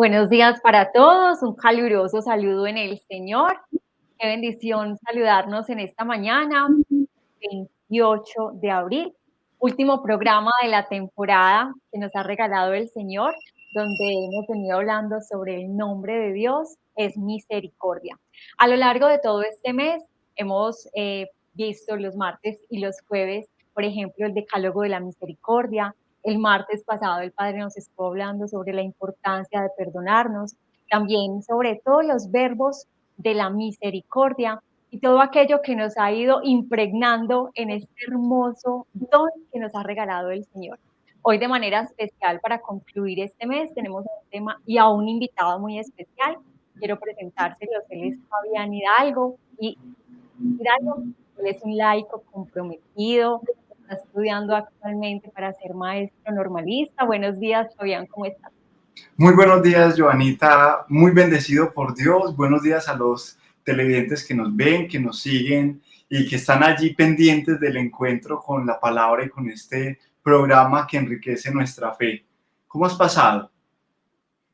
Buenos días para todos, un caluroso saludo en el Señor. Qué bendición saludarnos en esta mañana, 28 de abril, último programa de la temporada que nos ha regalado el Señor, donde hemos venido hablando sobre el nombre de Dios, es misericordia. A lo largo de todo este mes hemos visto los martes y los jueves, por ejemplo, el decálogo de la misericordia. El martes pasado el Padre nos estuvo hablando sobre la importancia de perdonarnos, también sobre todos los verbos de la misericordia y todo aquello que nos ha ido impregnando en este hermoso don que nos ha regalado el Señor. Hoy de manera especial para concluir este mes tenemos un tema y a un invitado muy especial. Quiero presentárselos, él es Fabián Hidalgo y Hidalgo, él es un laico comprometido, está estudiando actualmente para ser maestro normalista. Buenos días, Fabián, ¿cómo estás? Muy buenos días, Joanita. Muy bendecido por Dios. Buenos días a los televidentes que nos ven, que nos siguen y que están allí pendientes del encuentro con la palabra y con este programa que enriquece nuestra fe. ¿Cómo has pasado?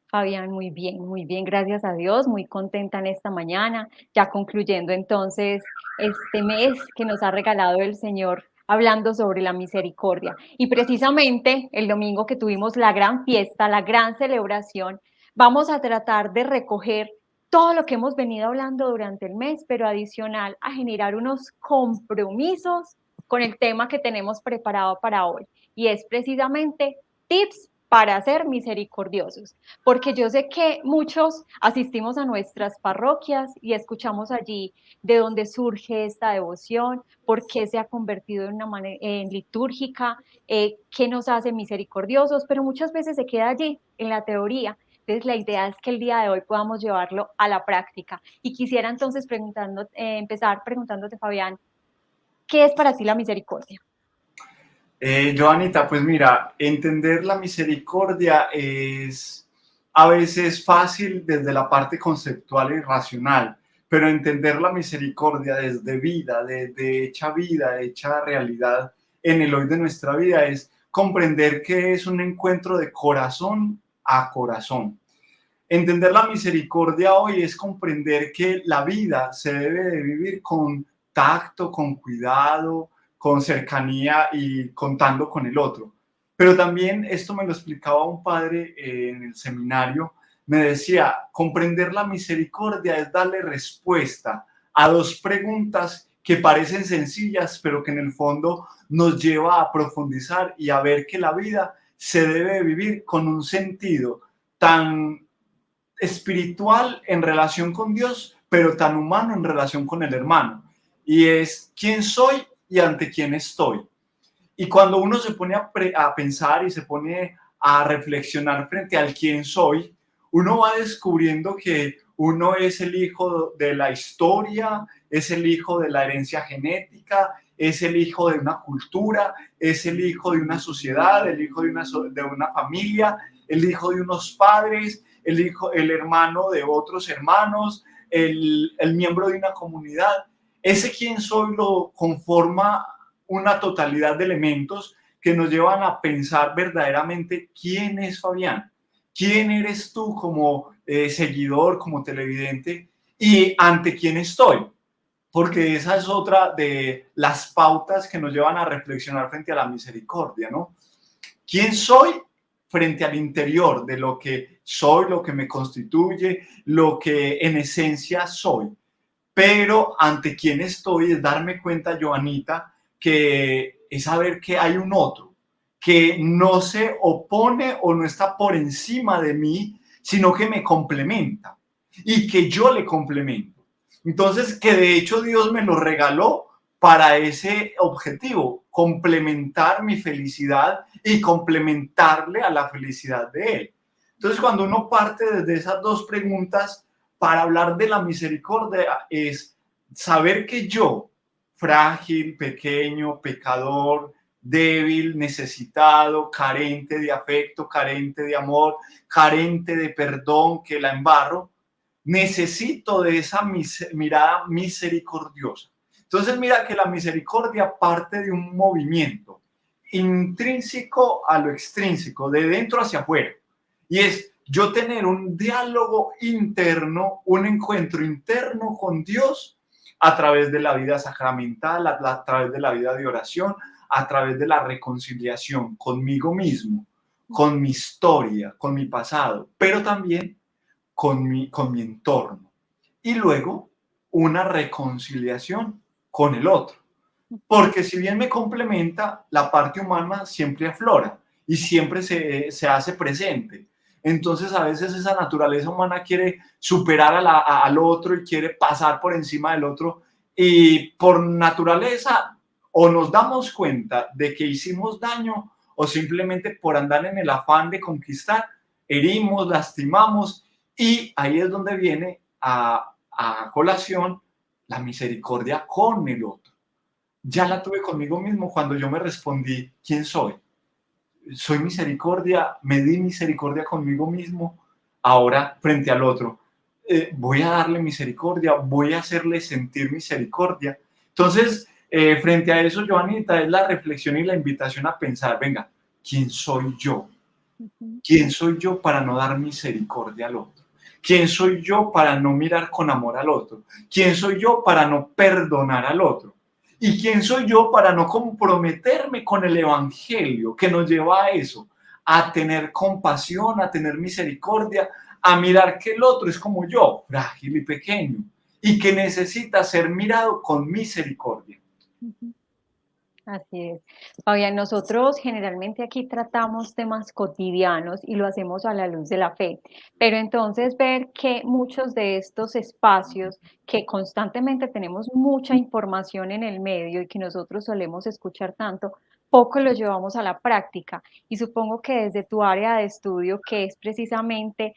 Fabián, muy bien, gracias a Dios, muy contenta en esta mañana, ya concluyendo entonces este mes que nos ha regalado el Señor hablando sobre la misericordia. Y precisamente el domingo que tuvimos la gran fiesta, la gran celebración, vamos a tratar de recoger todo lo que hemos venido hablando durante el mes, pero adicional a generar unos compromisos con el tema que tenemos preparado para hoy. Y es precisamente tips para ser misericordiosos, porque yo sé que muchos asistimos a nuestras parroquias y escuchamos allí de dónde surge esta devoción, por qué se ha convertido en una manera en litúrgica, qué nos hace misericordiosos, pero muchas veces se queda allí en la teoría. Entonces, la idea es que el día de hoy podamos llevarlo a la práctica. Y quisiera entonces empezar preguntándote, Fabián, ¿qué es para ti la misericordia? Joanita, pues mira, entender la misericordia es a veces fácil desde la parte conceptual y racional, pero entender la misericordia desde vida, hecha realidad en el hoy de nuestra vida es comprender que es un encuentro de corazón a corazón. Entender la misericordia hoy es comprender que la vida se debe de vivir con tacto, con cuidado, con cercanía y contando con el otro. Pero también esto me lo explicaba un padre en el seminario, me decía, comprender la misericordia es darle respuesta a dos preguntas que parecen sencillas, pero que en el fondo nos lleva a profundizar y a ver que la vida se debe vivir con un sentido tan espiritual en relación con Dios, pero tan humano en relación con el hermano. Y es quién soy y ante quién estoy. Y cuando uno se pone a pensar y se pone a reflexionar frente al quién soy, uno va descubriendo que uno es el hijo de la historia, es el hijo de la herencia genética, es el hijo de una cultura, es el hijo de una sociedad, el hijo de una familia, el hijo de unos padres, el hermano de otros hermanos, el miembro de una comunidad. Ese quién soy lo conforma una totalidad de elementos que nos llevan a pensar verdaderamente quién es Fabián, quién eres tú como seguidor, como televidente y ante quién estoy. Porque esa es otra de las pautas que nos llevan a reflexionar frente a la misericordia, ¿no? ¿Quién soy frente al interior de lo que soy, lo que me constituye, lo que en esencia soy? Pero ante quién estoy es darme cuenta, Joanita, que es saber que hay un otro, que no se opone o no está por encima de mí, sino que me complementa y que yo le complemento. Entonces, que de hecho Dios me lo regaló para ese objetivo, complementar mi felicidad y complementarle a la felicidad de Él. Entonces, cuando uno parte desde esas dos preguntas, para hablar de la misericordia es saber que yo, frágil, pequeño, pecador, débil, necesitado, carente de afecto, carente de amor, carente de perdón, que la embarro, necesito de esa mirada misericordiosa. Entonces mira que la misericordia parte de un movimiento intrínseco a lo extrínseco, de dentro hacia afuera. Y es yo tener un diálogo interno, un encuentro interno con Dios a través de la vida sacramental, a través de la vida de oración, a través de la reconciliación conmigo mismo, con mi historia, con mi pasado, pero también con mi entorno. Y luego una reconciliación con el otro. Porque si bien me complementa, la parte humana siempre aflora y siempre se hace presente. Entonces a veces esa naturaleza humana quiere superar al otro y quiere pasar por encima del otro, y por naturaleza o nos damos cuenta de que hicimos daño o simplemente por andar en el afán de conquistar, herimos, lastimamos, y ahí es donde viene a colación la misericordia con el otro. Ya la tuve conmigo mismo cuando yo me respondí, ¿quién soy? Soy misericordia, me di misericordia conmigo mismo. Ahora, frente al otro, voy a darle misericordia, voy a hacerle sentir misericordia. Entonces, frente a eso, Joanita, es la reflexión y la invitación a pensar, venga, ¿quién soy yo? ¿Quién soy yo para no dar misericordia al otro? ¿Quién soy yo para no mirar con amor al otro? ¿Quién soy yo para no perdonar al otro? ¿Y quién soy yo para no comprometerme con el Evangelio que nos lleva a eso? A tener compasión, a tener misericordia, a mirar que el otro es como yo, frágil y pequeño, y que necesita ser mirado con misericordia. Así es. Fabián, nosotros generalmente aquí tratamos temas cotidianos y lo hacemos a la luz de la fe, pero entonces ver que muchos de estos espacios que constantemente tenemos mucha información en el medio y que nosotros solemos escuchar tanto, poco los llevamos a la práctica. Y supongo que desde tu área de estudio, que es precisamente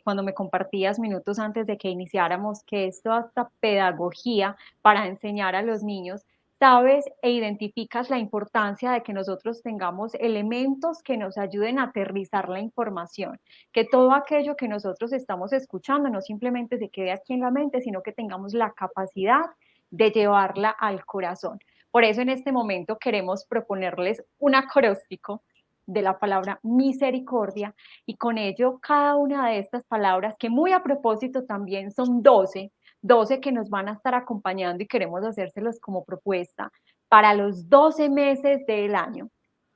cuando me compartías minutos antes de que iniciáramos, que es toda esta pedagogía para enseñar a los niños, sabes e identificas la importancia de que nosotros tengamos elementos que nos ayuden a aterrizar la información, que todo aquello que nosotros estamos escuchando no simplemente se quede aquí en la mente, sino que tengamos la capacidad de llevarla al corazón. Por eso en este momento queremos proponerles un acróstico de la palabra misericordia, y con ello cada una de estas palabras, que muy a propósito también son 12 que nos van a estar acompañando, y queremos hacérselos como propuesta para los 12 meses del año.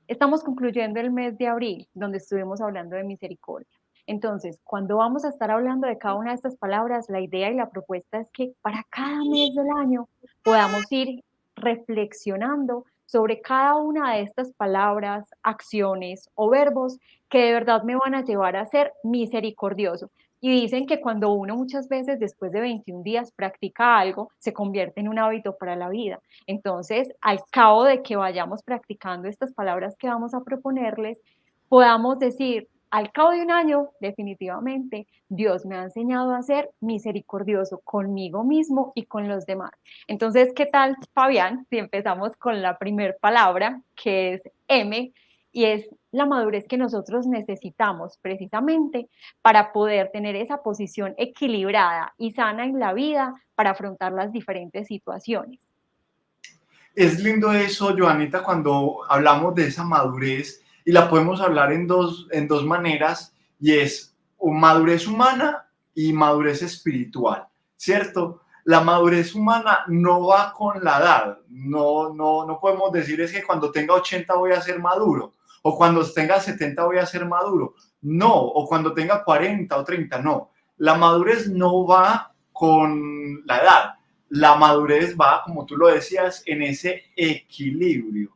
Estamos concluyendo el mes de abril, donde estuvimos hablando de misericordia. Entonces, cuando vamos a estar hablando de cada una de estas palabras, la idea y la propuesta es que para cada mes del año podamos ir reflexionando sobre cada una de estas palabras, acciones o verbos que de verdad me van a llevar a ser misericordioso. Y dicen que cuando uno muchas veces después de 21 días practica algo, se convierte en un hábito para la vida. Entonces, al cabo de que vayamos practicando estas palabras que vamos a proponerles, podamos decir, al cabo de un año, definitivamente, Dios me ha enseñado a ser misericordioso conmigo mismo y con los demás. Entonces, ¿qué tal, Fabián, si empezamos con la primera palabra, que es M, y es la madurez que nosotros necesitamos precisamente para poder tener esa posición equilibrada y sana en la vida para afrontar las diferentes situaciones? Es lindo eso, Joanita, cuando hablamos de esa madurez, y la podemos hablar en dos maneras, y es madurez humana y madurez espiritual, ¿cierto? La madurez humana no va con la edad, no podemos decir es que cuando tenga 80 voy a ser maduro, o cuando tenga 70 voy a ser maduro, no, o cuando tenga 40 o 30, no. La madurez no va con la edad. La madurez va, como tú lo decías, en ese equilibrio.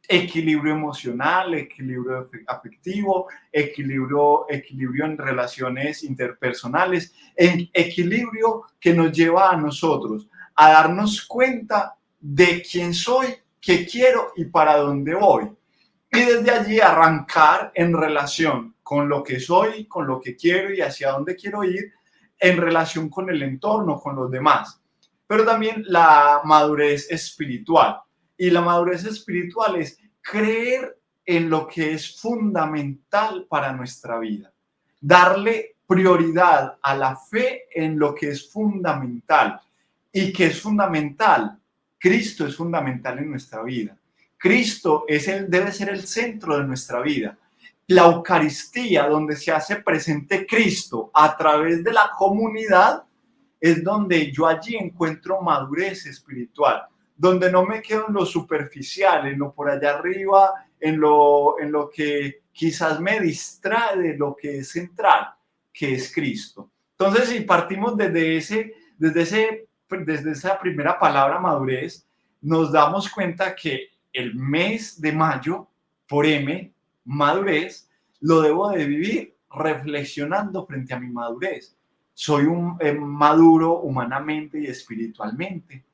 Equilibrio emocional, equilibrio afectivo, equilibrio en relaciones interpersonales, equilibrio que nos lleva a nosotros a darnos cuenta de quién soy, qué quiero y para dónde voy. Y desde allí arrancar en relación con lo que soy, con lo que quiero y hacia dónde quiero ir, en relación con el entorno, con los demás. Pero también la madurez espiritual. Y la madurez espiritual es creer en lo que es fundamental para nuestra vida. Darle prioridad a la fe en lo que es fundamental. ¿Y qué es fundamental? Cristo es fundamental en nuestra vida. Cristo debe ser el centro de nuestra vida. la Eucaristía, donde se hace presente Cristo a través de la comunidad, es donde yo allí encuentro madurez espiritual, donde no me quedo en lo superficial, en lo por allá arriba, en lo que quizás me distrae de lo que es central, que es Cristo. Entonces, si partimos desde esa primera palabra madurez, nos damos cuenta que el mes de mayo, por M, madurez, lo debo de vivir reflexionando frente a mi madurez. Soy un maduro humanamente y espiritualmente.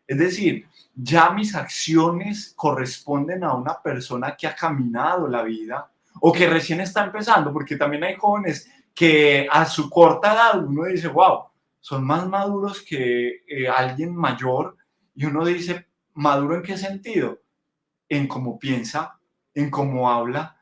Es decir, ya mis acciones corresponden a una persona que ha caminado la vida o que recién está empezando, porque también hay jóvenes que a su corta edad uno dice, wow, son más maduros que alguien mayor, y uno dice, ¿maduro en qué sentido? En cómo piensa, en cómo habla,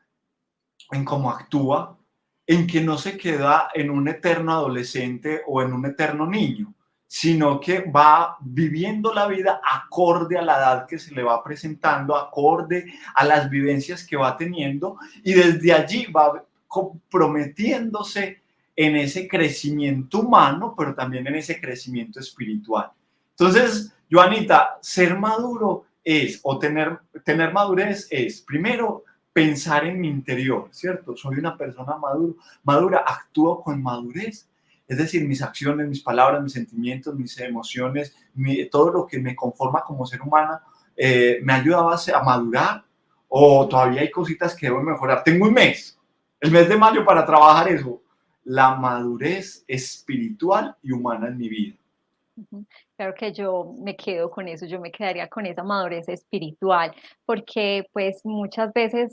en cómo actúa, en que no se queda en un eterno adolescente o en un eterno niño, sino que va viviendo la vida acorde a la edad que se le va presentando, acorde a las vivencias que va teniendo, y desde allí va comprometiéndose en ese crecimiento humano, pero también en ese crecimiento espiritual. Entonces, Joanita, ser maduro es, o tener madurez es, primero, pensar en mi interior, ¿cierto? Soy una persona madura, actúo con madurez. Es decir, mis acciones, mis palabras, mis sentimientos, mis emociones, todo lo que me conforma como ser humano, me ayuda a madurar, o todavía hay cositas que debo mejorar. Tengo un mes, el mes de mayo, para trabajar eso, la madurez espiritual y humana en mi vida. Claro que yo me quedo con eso, yo me quedaría con esa madurez espiritual, porque pues muchas veces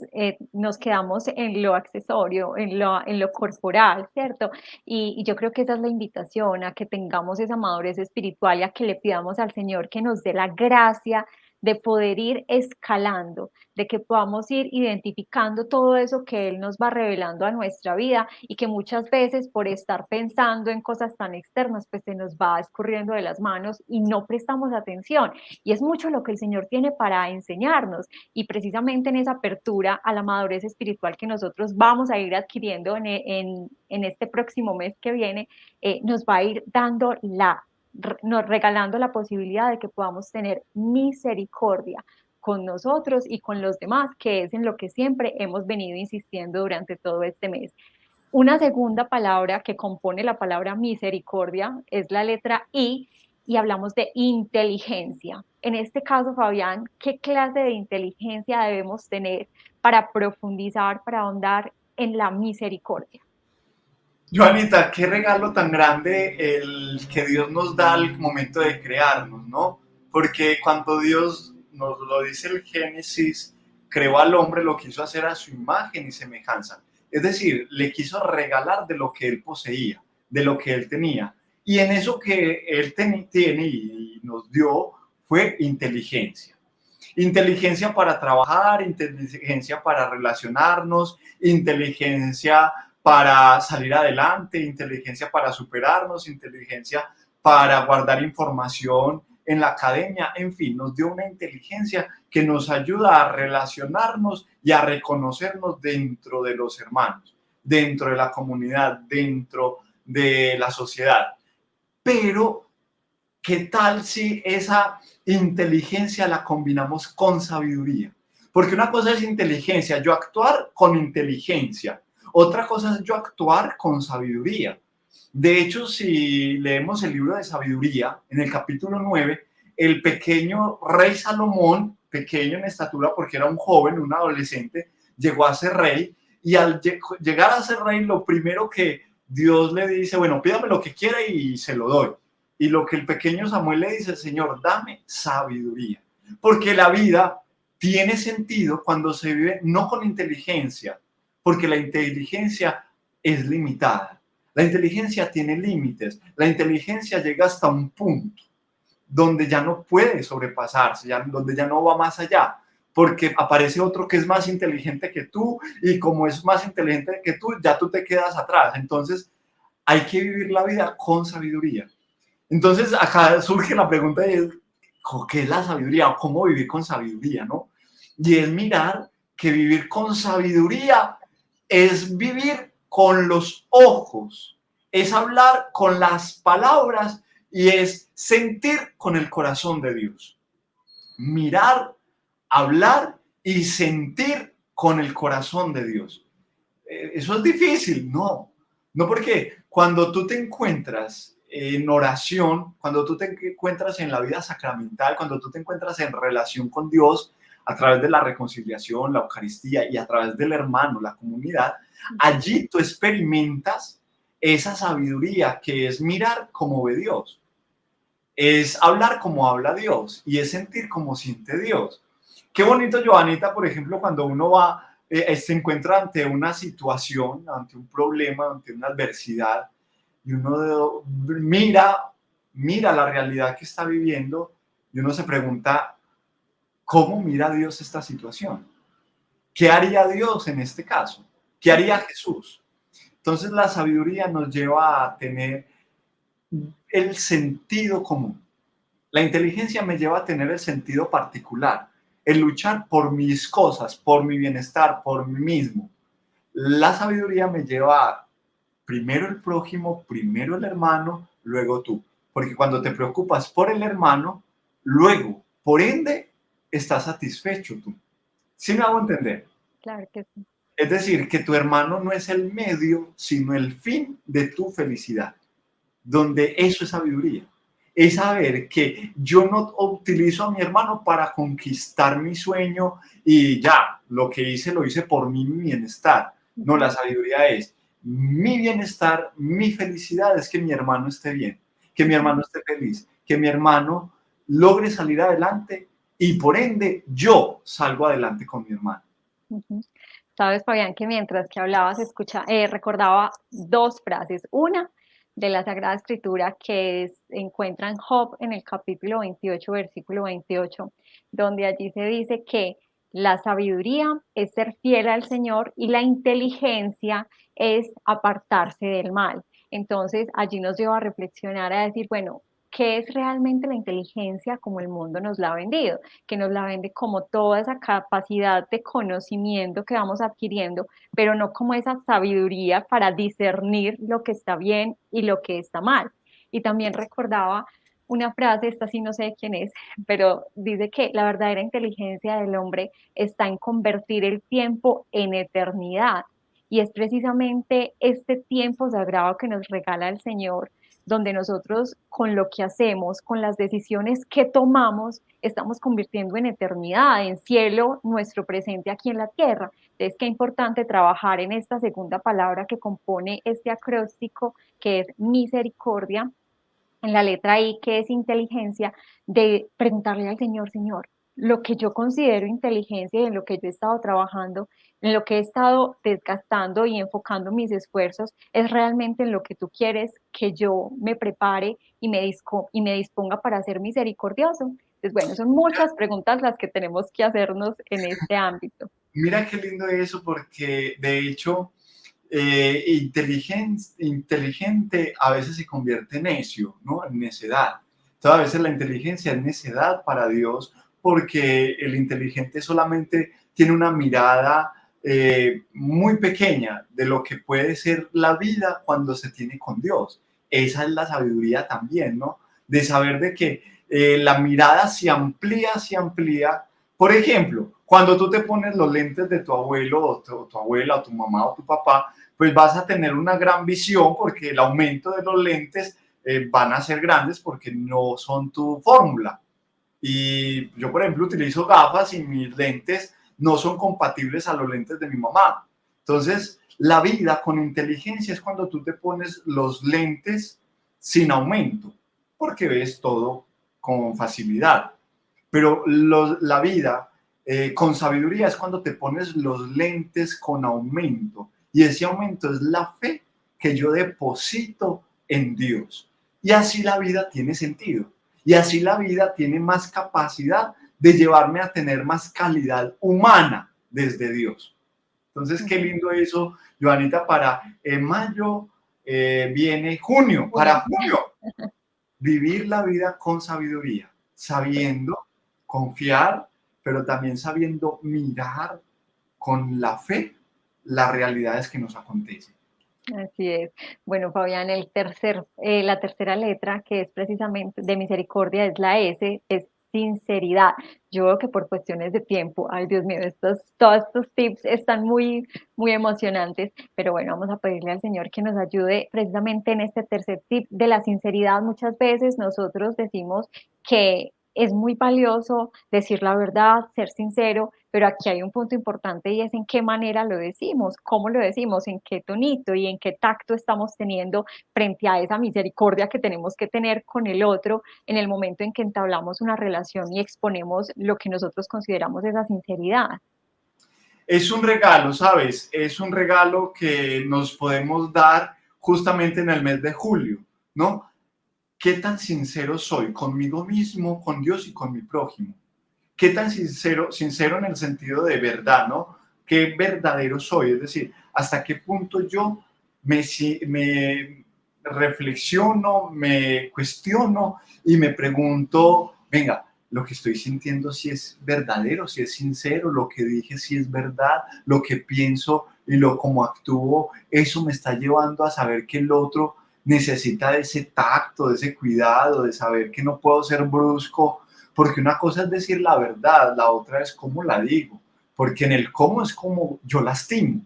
nos quedamos en lo accesorio, en lo corporal, ¿cierto? Y yo creo que esa es la invitación a que tengamos esa madurez espiritual y a que le pidamos al Señor que nos dé la gracia de poder ir escalando, de que podamos ir identificando todo eso que Él nos va revelando a nuestra vida y que muchas veces por estar pensando en cosas tan externas, pues se nos va escurriendo de las manos y no prestamos atención. Y es mucho lo que el Señor tiene para enseñarnos y precisamente en esa apertura a la madurez espiritual que nosotros vamos a ir adquiriendo en este próximo mes que viene, nos va a ir dando nos regalando la posibilidad de que podamos tener misericordia con nosotros y con los demás, que es en lo que siempre hemos venido insistiendo durante todo este mes. Una segunda palabra que compone la palabra misericordia es la letra I y hablamos de inteligencia. En este caso, Fabián, ¿qué clase de inteligencia debemos tener para profundizar, para ahondar en la misericordia? Joanita, qué regalo tan grande el que Dios nos da al momento de crearnos, ¿no? Porque cuando Dios nos lo dice el Génesis, creó al hombre, lo quiso hacer a su imagen y semejanza. Es decir, le quiso regalar de lo que él poseía, de lo que él tenía. Y en eso que él tiene y nos dio fue inteligencia. Inteligencia para trabajar, inteligencia para relacionarnos, inteligencia para salir adelante, inteligencia para superarnos, inteligencia para guardar información en la academia, en fin, nos dio una inteligencia que nos ayuda a relacionarnos y a reconocernos dentro de los hermanos, dentro de la comunidad, dentro de la sociedad. Pero, ¿qué tal si esa inteligencia la combinamos con sabiduría? Porque una cosa es inteligencia, yo actuar con inteligencia. Otra cosa es yo actuar con sabiduría. De hecho, si leemos el libro de sabiduría, en el capítulo 9, el pequeño rey Salomón, pequeño en estatura porque era un joven, un adolescente, llegó a ser rey, y al llegar a ser rey, lo primero que Dios le dice, bueno, pídame lo que quiera y se lo doy. Y lo que el pequeño Samuel le dice, Señor, dame sabiduría. Porque la vida tiene sentido cuando se vive no con inteligencia, porque la inteligencia es limitada. La inteligencia tiene límites. La inteligencia llega hasta un punto donde ya no puede sobrepasarse, donde ya no va más allá, porque aparece otro que es más inteligente que tú, y como es más inteligente que tú, ya tú te quedas atrás. Entonces, hay que vivir la vida con sabiduría. Entonces, acá surge la pregunta de ¿qué es la sabiduría? ¿O cómo vivir con sabiduría, no? Y es mirar que vivir con sabiduría es vivir con los ojos, es hablar con las palabras y es sentir con el corazón de Dios. Mirar, hablar y sentir con el corazón de Dios. Eso es difícil, no. No, porque cuando tú te encuentras en oración, cuando tú te encuentras en la vida sacramental, cuando tú te encuentras en relación con Dios a través de la reconciliación, la Eucaristía y a través del hermano, la comunidad, allí tú experimentas esa sabiduría que es mirar como ve Dios, es hablar como habla Dios y es sentir como siente Dios. Qué bonito, Joanita, por ejemplo, cuando uno va, se encuentra ante una situación, ante un problema, ante una adversidad, y uno mira la realidad que está viviendo y uno se pregunta, ¿cómo mira Dios esta situación? ¿Qué haría Dios en este caso? ¿Qué haría Jesús? Entonces la sabiduría nos lleva a tener el sentido común. La inteligencia me lleva a tener el sentido particular, el luchar por mis cosas, por mi bienestar, por mí mismo. La sabiduría me lleva a primero el prójimo, primero el hermano, luego tú. Porque cuando te preocupas por el hermano, luego, por ende, estás satisfecho tú. ¿Sí me hago entender? Claro que sí. Es decir, que tu hermano no es el medio, sino el fin de tu felicidad, donde eso es sabiduría. Es saber que yo no utilizo a mi hermano para conquistar mi sueño y ya, lo que hice lo hice por mí, mi bienestar. No, la sabiduría es mi bienestar, mi felicidad es que mi hermano esté bien, que mi hermano esté feliz, que mi hermano logre salir adelante y por ende yo salgo adelante con mi hermano. Ujú. Sabes, Fabián, que mientras que hablabas, recordaba dos frases. Una de la Sagrada Escritura encuentra en Job en el capítulo 28, versículo 28, donde allí se dice que la sabiduría es ser fiel al Señor y la inteligencia es apartarse del mal. Entonces, allí nos lleva a reflexionar, a decir, bueno, ¿qué es realmente la inteligencia como el mundo nos la ha vendido? Que nos la vende como toda esa capacidad de conocimiento que vamos adquiriendo, pero no como esa sabiduría para discernir lo que está bien y lo que está mal. Y también recordaba una frase, esta sí no sé quién es, pero dice que la verdadera inteligencia del hombre está en convertir el tiempo en eternidad. Y es precisamente este tiempo sagrado que nos regala el Señor, donde nosotros con lo que hacemos, con las decisiones que tomamos, estamos convirtiendo en eternidad, en cielo, nuestro presente aquí en la tierra. Entonces, qué importante trabajar en esta segunda palabra que compone este acróstico, que es misericordia, en la letra I, que es inteligencia, de preguntarle al Señor, Señor, lo que yo considero inteligencia y en lo que yo he estado trabajando, en lo que he estado desgastando y enfocando mis esfuerzos, es realmente en lo que tú quieres que yo me prepare y me disponga para ser misericordioso. Entonces, bueno, son muchas preguntas las que tenemos que hacernos en este ámbito. Mira qué lindo eso porque de hecho inteligente a veces se convierte en necio, ¿no? En necedad. Entonces, a veces la inteligencia es necedad para Dios porque el inteligente solamente tiene una mirada muy pequeña de lo que puede ser la vida cuando se tiene con Dios. Esa es la sabiduría también, ¿no? De saber de que la mirada se amplía. Por ejemplo, cuando tú te pones los lentes de tu abuelo o tu abuela o tu mamá o tu papá, pues vas a tener una gran visión porque el aumento de los lentes van a ser grandes porque no son tu fórmula. Y yo, por ejemplo, utilizo gafas y mis lentes no son compatibles a los lentes de mi mamá. Entonces, la vida con inteligencia es cuando tú te pones los lentes sin aumento, porque ves todo con facilidad. Pero la vida con sabiduría es cuando te pones los lentes con aumento. Y ese aumento es la fe que yo deposito en Dios. Y así la vida tiene sentido. Y así la vida tiene más capacidad de llevarme a tener más calidad humana desde Dios. Entonces, qué lindo eso, Joanita, para mayo viene junio, para Junio. junio, vivir la vida con sabiduría, sabiendo confiar, pero también sabiendo mirar con la fe las realidades que nos acontecen. Así es. Bueno, Fabián, la tercera letra, que es precisamente de misericordia, es la S, es sinceridad. Yo veo que por cuestiones de tiempo, ay Dios mío, todos estos tips están muy, muy emocionantes, pero bueno, vamos a pedirle al Señor que nos ayude precisamente en este tercer tip de la sinceridad. Muchas veces nosotros decimos que es muy valioso decir la verdad, ser sincero, pero aquí hay un punto importante y es en qué manera lo decimos, cómo lo decimos, en qué tonito y en qué tacto estamos teniendo frente a esa misericordia que tenemos que tener con el otro en el momento en que entablamos una relación y exponemos lo que nosotros consideramos esa sinceridad. Es un regalo, ¿sabes? Es un regalo que nos podemos dar justamente en el mes de julio, ¿no? ¿Qué tan sincero soy conmigo mismo, con Dios y con mi prójimo? ¿Qué tan sincero en el sentido de verdad, ¿no? ¿Qué verdadero soy? Es decir, ¿hasta qué punto yo me reflexiono, me cuestiono y me pregunto, venga, lo que estoy sintiendo si es verdadero, si es sincero, lo que dije si es verdad, lo que pienso y lo como actúo, eso me está llevando a saber que el otro necesita de ese tacto, de ese cuidado, de saber que no puedo ser brusco, porque una cosa es decir la verdad, la otra es cómo la digo, porque en el cómo es como yo lastimo,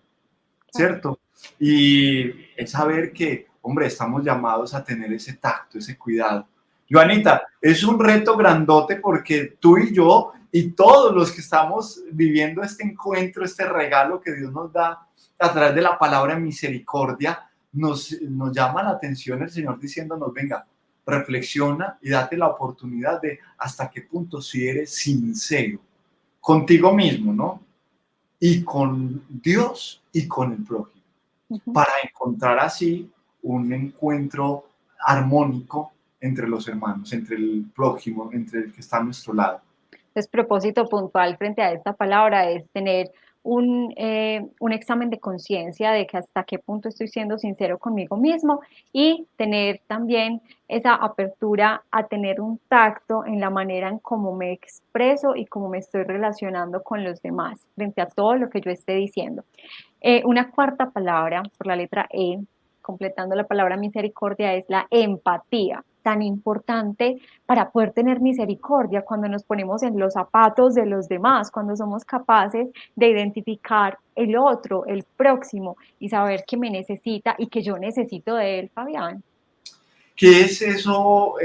Claro. ¿cierto? Y es saber que, hombre, estamos llamados a tener ese tacto, ese cuidado. Joanita, es un reto grandote porque tú y yo y todos los que estamos viviendo este encuentro, este regalo que Dios nos da a través de la palabra misericordia, nos llama la atención el Señor diciéndonos, venga, reflexiona y date la oportunidad de hasta qué punto si eres sincero contigo mismo, ¿no? Y con Dios y con el prójimo, Ujú. para encontrar así un encuentro armónico entre los hermanos, entre el prójimo, entre el que está a nuestro lado. Entonces, propósito puntual frente a esta palabra es tener un examen de conciencia de que hasta qué punto estoy siendo sincero conmigo mismo y tener también esa apertura a tener un tacto en la manera en cómo me expreso y cómo me estoy relacionando con los demás frente a todo lo que yo esté diciendo. Una cuarta palabra por la letra E, completando la palabra misericordia, es la empatía, tan importante para poder tener misericordia cuando nos ponemos en los zapatos de los demás, cuando somos capaces de identificar el otro, el próximo y saber que me necesita y que yo necesito de él, Fabián. ¿Qué es eso,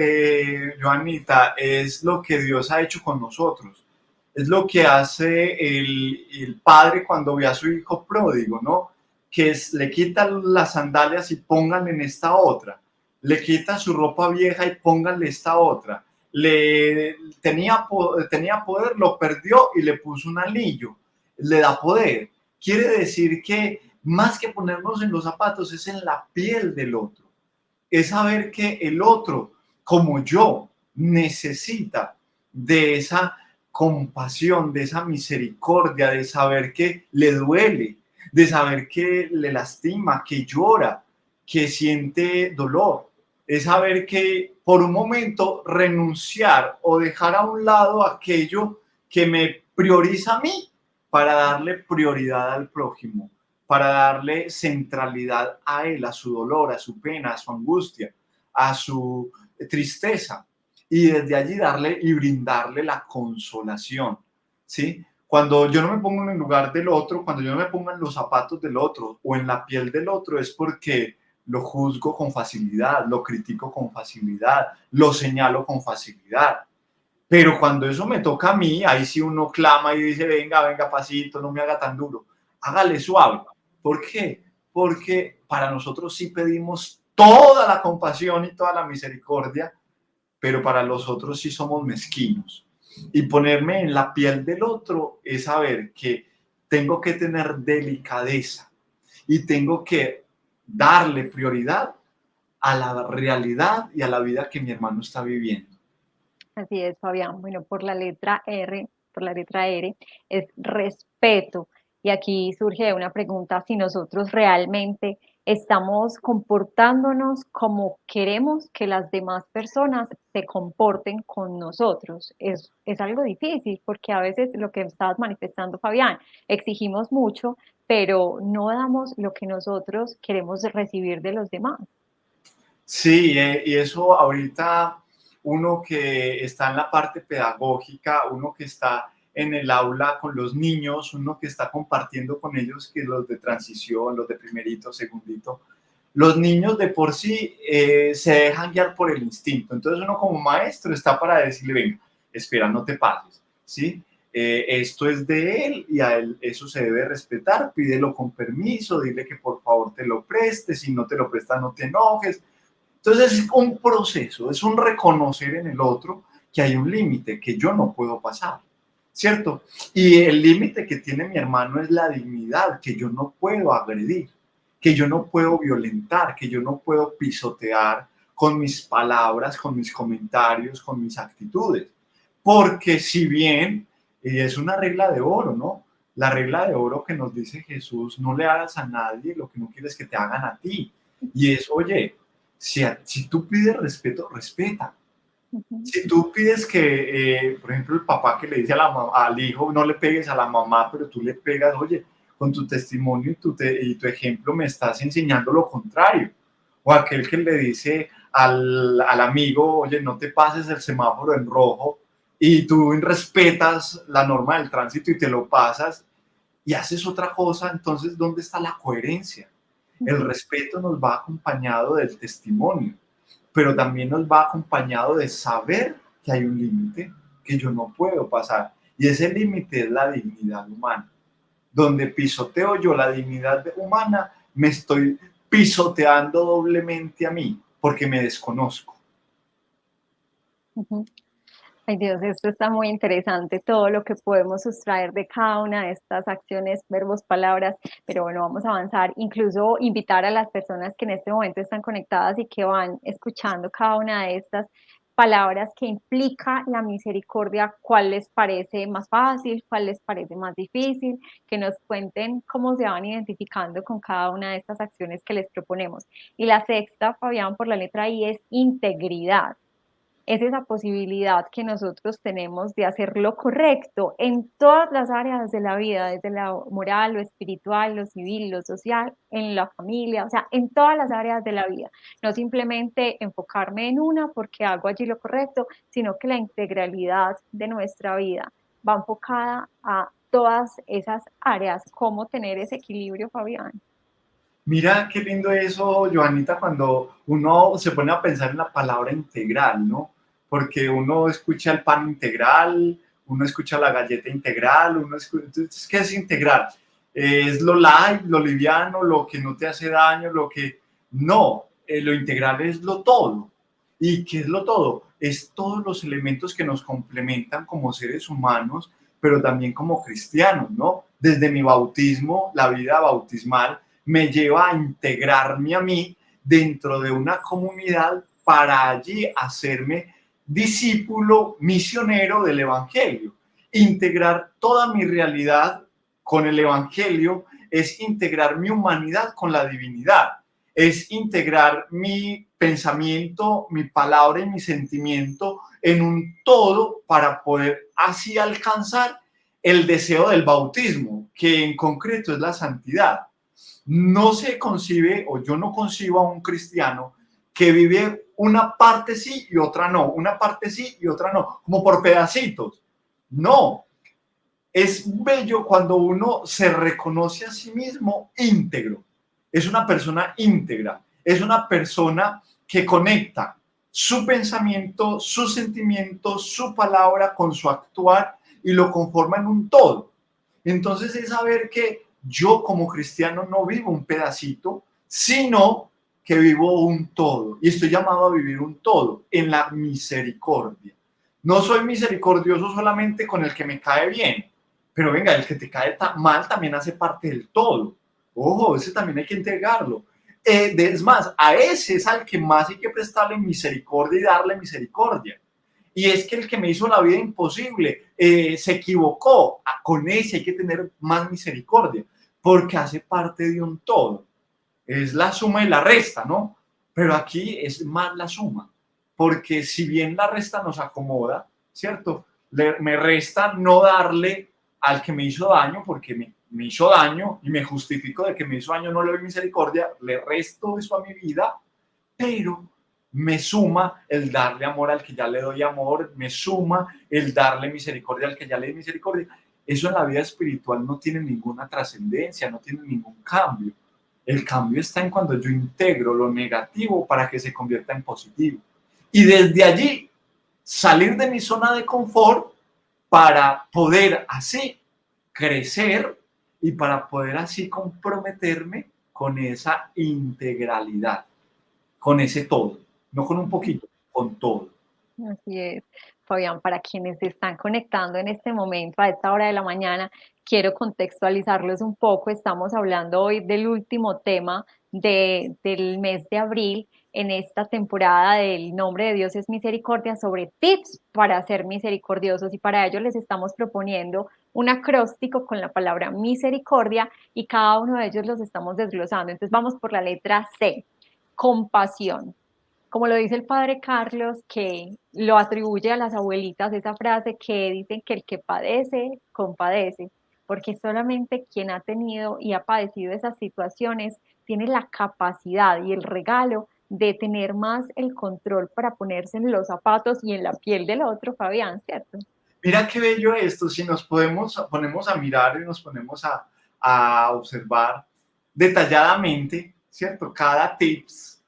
Joanita? Es lo que Dios ha hecho con nosotros. Es lo que hace el padre cuando ve a su hijo pródigo, ¿no? Le quita las sandalias y pónganle en esta otra. Le quita su ropa vieja y pónganle esta otra. Tenía poder, lo perdió y le puso un anillo. Le da poder. Quiere decir que más que ponernos en los zapatos, es en la piel del otro, es saber que el otro, como yo, necesita de esa compasión, de esa misericordia, de saber que le duele, de saber que le lastima, que llora, que siente dolor. Es saber que por un momento renunciar o dejar a un lado aquello que me prioriza a mí para darle prioridad al prójimo, para darle centralidad a él, a su dolor, a su pena, a su angustia, a su tristeza. Y desde allí darle y brindarle la consolación, ¿sí? Cuando yo no me pongo en el lugar del otro, cuando yo no me pongo en los zapatos del otro o en la piel del otro, es porque lo juzgo con facilidad, lo critico con facilidad, lo señalo con facilidad. Pero cuando eso me toca a mí, ahí sí uno clama y dice, venga, venga, pasito, no me haga tan duro. Hágale suave. ¿Por qué? Porque para nosotros sí pedimos toda la compasión y toda la misericordia, pero para los otros sí somos mezquinos. Y ponerme en la piel del otro es saber que tengo que tener delicadeza y tengo que darle prioridad a la realidad y a la vida que mi hermano está viviendo. Así es, Fabián. Bueno, por la letra R, es respeto. Y aquí surge una pregunta, si nosotros realmente estamos comportándonos como queremos que las demás personas se comporten con nosotros. Es algo difícil porque a veces lo que estabas manifestando, Fabián, exigimos mucho, pero no damos lo que nosotros queremos recibir de los demás. Sí, y eso ahorita uno que está en la parte pedagógica, uno que está en el aula con los niños, uno que está compartiendo con ellos, que los de transición, los de primerito, segundito, los niños de por sí se dejan guiar por el instinto. Entonces uno como maestro está para decirle, venga, espera, no te pases, ¿sí? Esto es de él y a él eso se debe respetar, pídelo con permiso, dile que por favor te lo preste, si no te lo presta no te enojes. Entonces es un proceso, es un reconocer en el otro que hay un límite que yo no puedo pasar, ¿cierto? Y el límite que tiene mi hermano es la dignidad, que yo no puedo agredir, que yo no puedo violentar, que yo no puedo pisotear con mis palabras, con mis comentarios, con mis actitudes. Porque si bien es una regla de oro, ¿no? La regla de oro que nos dice Jesús, no le hagas a nadie lo que no quieres que te hagan a ti. Y es, oye, si tú pides respeto, respeta. Ujú. Si tú pides que, por ejemplo, el papá que le dice al hijo, no le pegues a la mamá, pero tú le pegas, oye, con tu testimonio y tu ejemplo me estás enseñando lo contrario. O aquel que le dice al amigo, oye, no te pases el semáforo en rojo y tú respetas la norma del tránsito y te lo pasas y haces otra cosa, entonces, ¿dónde está la coherencia? El Ujú. respeto nos va acompañado del testimonio, pero también nos va acompañado de saber que hay un límite que yo no puedo pasar. Y ese límite es la dignidad humana. Donde pisoteo yo la dignidad humana, me estoy pisoteando doblemente a mí, porque me desconozco. Ujú. Ay Dios, esto está muy interesante, todo lo que podemos sustraer de cada una de estas acciones, verbos, palabras, pero bueno, vamos a avanzar, incluso invitar a las personas que en este momento están conectadas y que van escuchando cada una de estas palabras que implica la misericordia, cuál les parece más fácil, cuál les parece más difícil, que nos cuenten cómo se van identificando con cada una de estas acciones que les proponemos. Y la sexta, Fabián, por la letra I, es integridad. Es esa posibilidad que nosotros tenemos de hacer lo correcto en todas las áreas de la vida, desde lo moral, lo espiritual, lo civil, lo social, en la familia, o sea, en todas las áreas de la vida. No simplemente enfocarme en una porque hago allí lo correcto, sino que la integralidad de nuestra vida va enfocada a todas esas áreas. ¿Cómo tener ese equilibrio, Fabián? Mira qué lindo eso, Joanita, cuando uno se pone a pensar en la palabra integral, ¿no? Porque uno escucha el pan integral, uno escucha la galleta integral, uno escucha, entonces, ¿qué es integral? Es lo light, lo liviano, lo que no te hace daño, lo que... No, lo integral es lo todo. ¿Y qué es lo todo? Es todos los elementos que nos complementan como seres humanos, pero también como cristianos, ¿no? Desde mi bautismo, la vida bautismal, me lleva a integrarme a mí dentro de una comunidad para allí hacerme discípulo misionero del Evangelio. Integrar toda mi realidad con el Evangelio es integrar mi humanidad con la divinidad, es integrar mi pensamiento, mi palabra y mi sentimiento en un todo para poder así alcanzar el deseo del bautismo, que en concreto es la santidad. No se concibe, o yo no concibo a un cristiano que vive una parte sí y otra no, una parte sí y otra no, como por pedacitos. No, es bello cuando uno se reconoce a sí mismo íntegro. Es una persona íntegra, es una persona que conecta su pensamiento, su sentimiento, su palabra con su actuar y lo conforma en un todo. Entonces es saber que yo como cristiano no vivo un pedacito, sino que vivo un todo. Y estoy llamado a vivir un todo en la misericordia. No soy misericordioso solamente con el que me cae bien, pero venga, el que te cae mal también hace parte del todo. Ojo, ese también hay que entregarlo. Es más, a ese es al que más hay que prestarle misericordia y darle misericordia. Y es que el que me hizo la vida imposible se equivocó. Con ese hay que tener más misericordia, porque hace parte de un todo. Es la suma y la resta, ¿no? Pero aquí es más la suma, porque si bien la resta nos acomoda, ¿cierto? Me resta no darle al que me hizo daño porque me hizo daño y me justifico de que me hizo daño, no le doy misericordia, le resto eso a mi vida, pero me suma el darle amor al que ya le doy amor, me suma el darle misericordia al que ya le doy misericordia. Eso en la vida espiritual no tiene ninguna trascendencia, no tiene ningún cambio. El cambio está en cuando yo integro lo negativo para que se convierta en positivo. Y desde allí salir de mi zona de confort para poder así crecer y para poder así comprometerme con esa integralidad, con ese todo, no con un poquito, con todo. Así es, Fabián, para quienes se están conectando en este momento, a esta hora de la mañana, quiero contextualizarlos un poco. Estamos hablando hoy del último tema del mes de abril en esta temporada del Nombre de Dios es Misericordia, sobre tips para ser misericordiosos, y para ello les estamos proponiendo un acróstico con la palabra misericordia y cada uno de ellos los estamos desglosando. Entonces vamos por la letra C, compasión. Como lo dice el padre Carlos, que lo atribuye a las abuelitas, esa frase que dicen que el que padece, compadece, porque solamente quien ha tenido y ha padecido esas situaciones tiene la capacidad y el regalo de tener más el control para ponerse en los zapatos y en la piel del otro, Fabián, ¿cierto? Mira qué bello esto, si nos ponemos a mirar y nos ponemos a observar detalladamente, ¿cierto? Cada tips,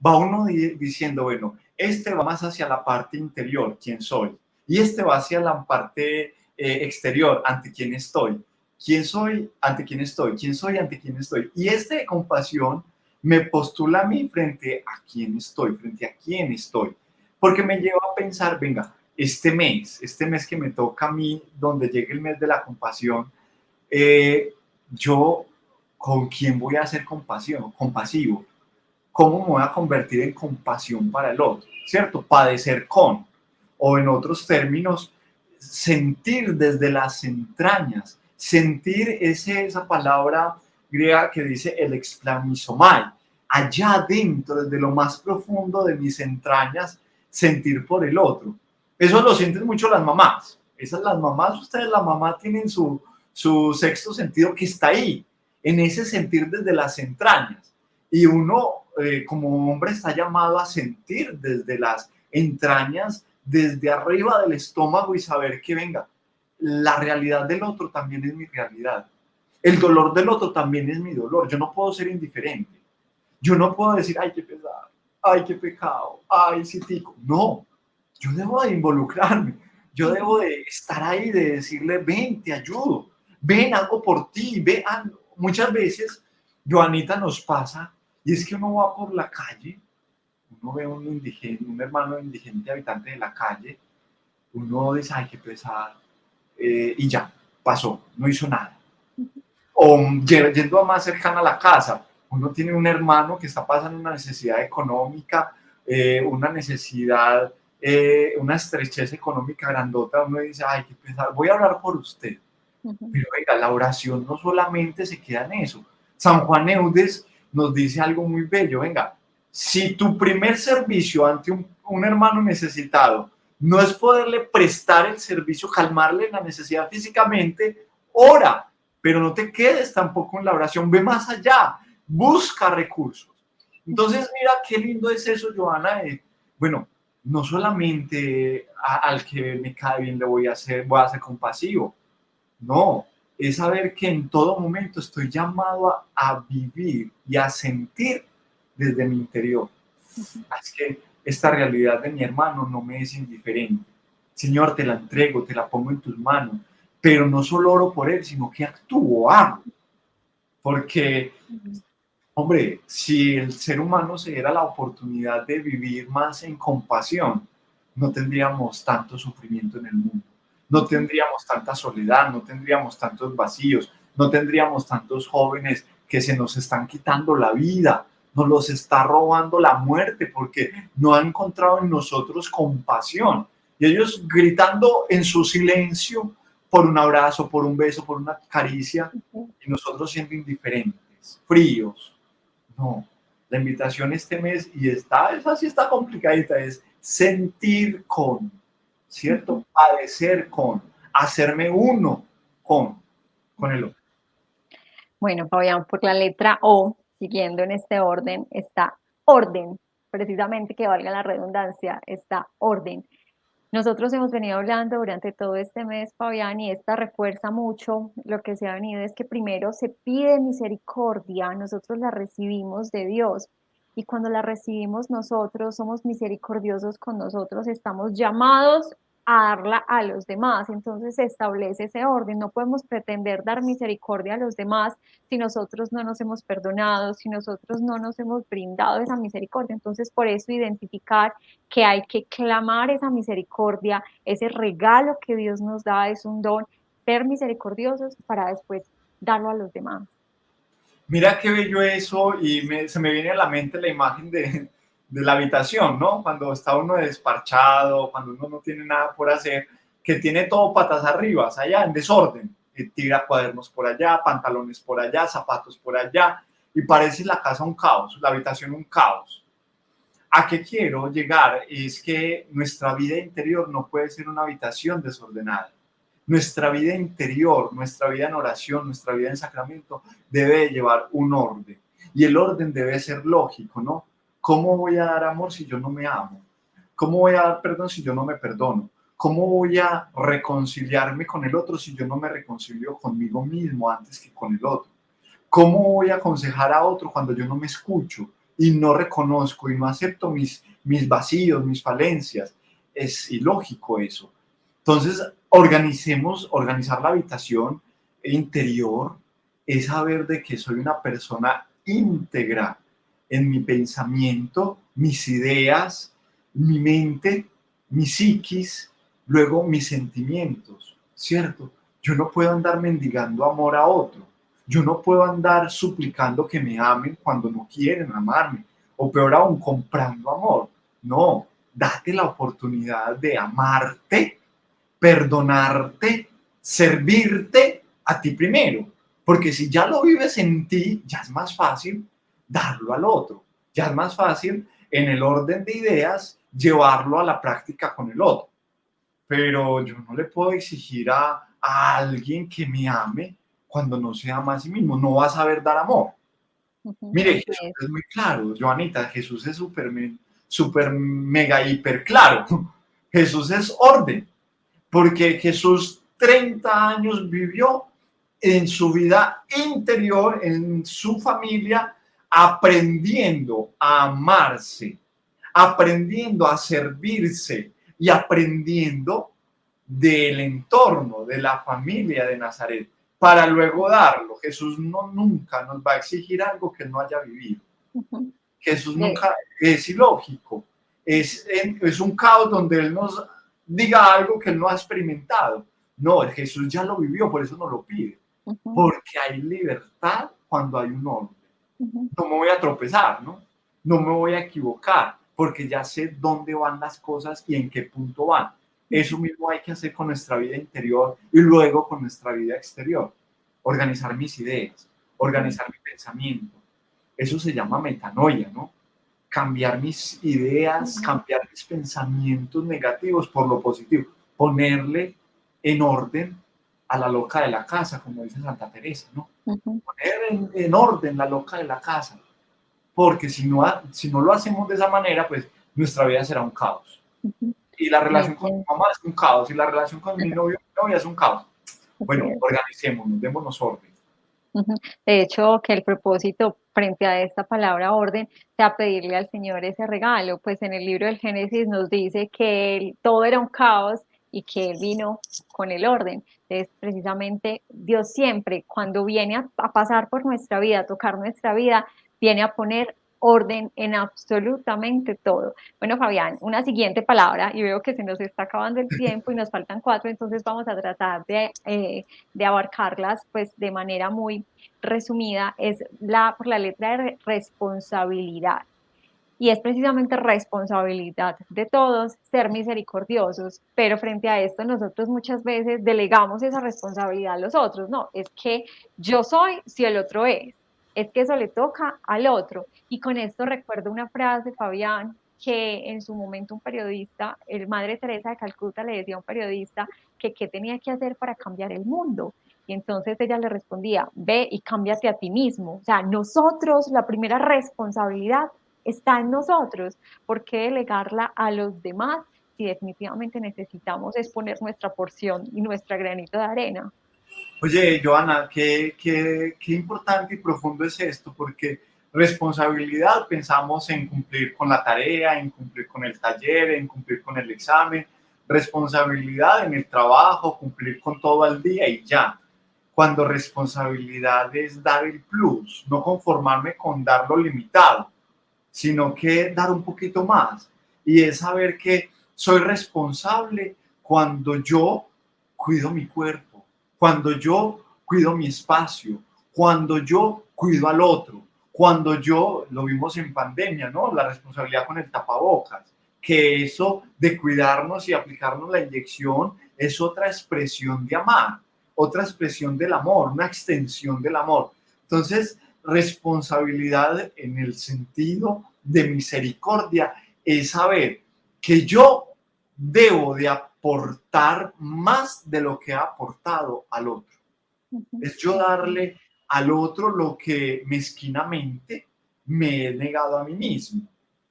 va uno diciendo, bueno, este va más hacia la parte interior, quién soy, y este va hacia la parte exterior, ante quién estoy. ¿Quién soy? ¿Ante quién estoy? ¿Quién soy? ¿Ante quién estoy? Y este de compasión me postula a mí frente a quién estoy, frente a quién estoy, porque me lleva a pensar, venga, este mes que me toca a mí, donde llegue el mes de la compasión, yo con quién voy a ser compasivo, cómo me voy a convertir en compasión para el otro, ¿cierto? Padecer con, o en otros términos, sentir desde las entrañas, sentir esa palabra griega que dice el explanizomai, allá adentro, desde lo más profundo de mis entrañas, sentir por el otro. Eso lo sienten mucho las mamás. Esas las mamás, ustedes, la mamá tienen su sexto sentido que está ahí, en ese sentir desde las entrañas. Y uno, como hombre, está llamado a sentir desde las entrañas, desde arriba del estómago, y saber que, venga, la realidad del otro también es mi realidad. El dolor del otro también es mi dolor. Yo no puedo ser indiferente. Yo no puedo decir, ay, qué pesar, ay, qué pecado, ay, sí, tico. No, yo debo de involucrarme. Yo debo de estar ahí, de decirle, ven, te ayudo, ven, hago por ti, ven. Muchas veces, Joanita, nos pasa, y es que uno va por la calle, uno ve un indigente, un hermano indigente habitante de la calle, uno dice, ay, qué pesar, y ya, pasó, no hizo nada. O yendo a más cercana a la casa, uno tiene un hermano que está pasando una necesidad económica, una necesidad, una estrechez económica grandota, uno dice, ay, qué pesar, voy a hablar por usted. Pero venga, la oración no solamente se queda en eso. San Juan Eudes nos dice algo muy bello, venga, si tu primer servicio ante un hermano necesitado no es poderle prestar el servicio, calmarle la necesidad físicamente, ora, pero no te quedes tampoco en la oración, ve más allá, busca recursos. Entonces, mira qué lindo es eso, Joana. Bueno, no solamente al que me cae bien le voy a ser compasivo, no, es saber que en todo momento estoy llamado a vivir y a sentir desde mi interior. Es que esta realidad de mi hermano no me es indiferente. Señor, te la entrego, te la pongo en tus manos, pero no solo oro por él, sino que actúo, hago. Porque, hombre, si el ser humano se diera la oportunidad de vivir más en compasión, no tendríamos tanto sufrimiento en el mundo, no tendríamos tanta soledad, no tendríamos tantos vacíos, no tendríamos tantos jóvenes que se nos están quitando la vida, nos los está robando la muerte porque no han encontrado en nosotros compasión. Y ellos gritando en su silencio por un abrazo, por un beso, por una caricia, y nosotros siendo indiferentes, fríos. No, la invitación este mes, y esa sí está complicadita, es sentir con, ¿cierto? Padecer con, hacerme uno con. con el otro. Bueno, Fabián, por la letra O, siguiendo en este orden, está orden, precisamente que valga la redundancia, está orden. Nosotros hemos venido hablando durante todo este mes, Fabián, y esta refuerza mucho lo que se ha venido, es que primero se pide misericordia, nosotros la recibimos de Dios, y cuando la recibimos nosotros, somos misericordiosos con nosotros, estamos llamados a darla a los demás, entonces se establece ese orden, no podemos pretender dar misericordia a los demás si nosotros no nos hemos perdonado, si nosotros no nos hemos brindado esa misericordia, entonces por eso identificar que hay que clamar esa misericordia, ese regalo que Dios nos da es un don, ser misericordiosos para después darlo a los demás. Mira qué bello eso y se me viene a la mente la imagen de la habitación, ¿no? Cuando está uno desparchado, cuando uno no tiene nada por hacer, que tiene todo patas arriba, allá en desorden, y tira cuadernos por allá, pantalones por allá, zapatos por allá, y parece la casa un caos, la habitación un caos. ¿A qué quiero llegar? Es que nuestra vida interior no puede ser una habitación desordenada. Nuestra vida interior, nuestra vida en oración, nuestra vida en sacramento debe llevar un orden. Y el orden debe ser lógico, ¿no? ¿Cómo voy a dar amor si yo no me amo? ¿Cómo voy a dar perdón si yo no me perdono? ¿Cómo voy a reconciliarme con el otro si yo no me reconcilio conmigo mismo antes que con el otro? ¿Cómo voy a aconsejar a otro cuando yo no me escucho y no reconozco y no acepto mis vacíos, mis falencias? Es ilógico eso. Entonces, organizar la habitación interior es saber de que soy una persona íntegra en mi pensamiento, mis ideas, mi mente, mi psiquis, luego mis sentimientos, ¿cierto? Yo no puedo andar mendigando amor a otro. Yo no puedo andar suplicando que me amen cuando no quieren amarme, o peor aún, comprando amor. No, date la oportunidad de amarte, perdonarte, servirte a ti primero. Porque si ya lo vives en ti, ya es más fácil darlo al otro. Ya es más fácil, en el orden de ideas, llevarlo a la práctica con el otro. Pero yo no le puedo exigir a alguien que me ame cuando no se ama a sí mismo. No va a saber dar amor. Mire, Así Jesús es. es muy claro, Joanita, Jesús es súper mega hiper claro. Jesús es orden, porque Jesús 30 años vivió en su vida interior, en su familia, aprendiendo a amarse, aprendiendo a servirse y aprendiendo del entorno, de la familia de Nazaret, para luego darlo. Jesús nunca nos va a exigir algo que no haya vivido. Ujú. Jesús De- nunca es ilógico. Es un caos donde Él nos diga algo que Él no ha experimentado. No, Jesús ya lo vivió, por eso no lo pide. ujú, Porque hay libertad cuando hay un orden. ujú, No me voy a tropezar, ¿no? No me voy a equivocar, porque ya sé dónde van las cosas y en qué punto van. Eso ujú, mismo hay que hacer con nuestra vida interior y luego con nuestra vida exterior. Organizar mis ideas, ujú, organizar mi pensamiento. Eso se llama metanoia, ¿no? Cambiar mis ideas, ujú, cambiar mis pensamientos negativos por lo positivo, ponerle en orden a la loca de la casa, como dice Santa Teresa, ¿no? ujú, Poner en orden la loca de la casa, porque si no lo hacemos de esa manera, pues nuestra vida será un caos. ujú. Y la Muy relación con mi bien. mamá es un caos, y la relación con mi novio, mi novia es un caos. Así Bueno, es. organicémonos, démonos orden. Ujú. De hecho, que el propósito frente a esta palabra orden sea pedirle al Señor ese regalo, pues en el libro del Génesis nos dice que todo era un caos y que Él vino con el orden. Entonces, precisamente Dios siempre, cuando viene a pasar por nuestra vida, a tocar nuestra vida, viene a poner orden en absolutamente todo. Bueno, Fabián, una siguiente palabra, y veo que se nos está acabando el tiempo y nos faltan cuatro, entonces vamos a tratar de abarcarlas pues de manera muy resumida, es por la letra de responsabilidad. Y es precisamente responsabilidad de todos ser misericordiosos, pero frente a esto nosotros muchas veces delegamos esa responsabilidad a los otros, no, es que yo soy si el otro es que eso le toca al otro. Y con esto recuerdo una frase, Fabián, que en su momento un periodista, el Madre Teresa de Calcuta le decía a un periodista que qué tenía que hacer para cambiar el mundo. Y entonces ella le respondía, ve y cámbiate a ti mismo. O sea, nosotros, la primera responsabilidad está en nosotros. ¿Por qué delegarla a los demás si definitivamente necesitamos exponer nuestra porción y nuestra granito de arena? Oye, Joana, qué importante y profundo es esto, porque responsabilidad pensamos en cumplir con la tarea, en cumplir con el taller, en cumplir con el examen, responsabilidad en el trabajo, cumplir con todo el día y ya. Cuando responsabilidad es dar el plus, no conformarme con dar lo limitado, sino que dar un poquito más. Y es saber que soy responsable cuando yo cuido mi cuerpo, cuando yo cuido mi espacio, cuando yo cuido al otro, cuando yo, lo vimos en pandemia, ¿no? La responsabilidad con el tapabocas, que eso de cuidarnos y aplicarnos la inyección es otra expresión de amar, otra expresión del amor, una extensión del amor. Entonces, responsabilidad en el sentido de misericordia es saber que yo debo de aportar más de lo que ha aportado al otro. Ujú. Es yo darle al otro lo que mezquinamente me he negado a mí mismo.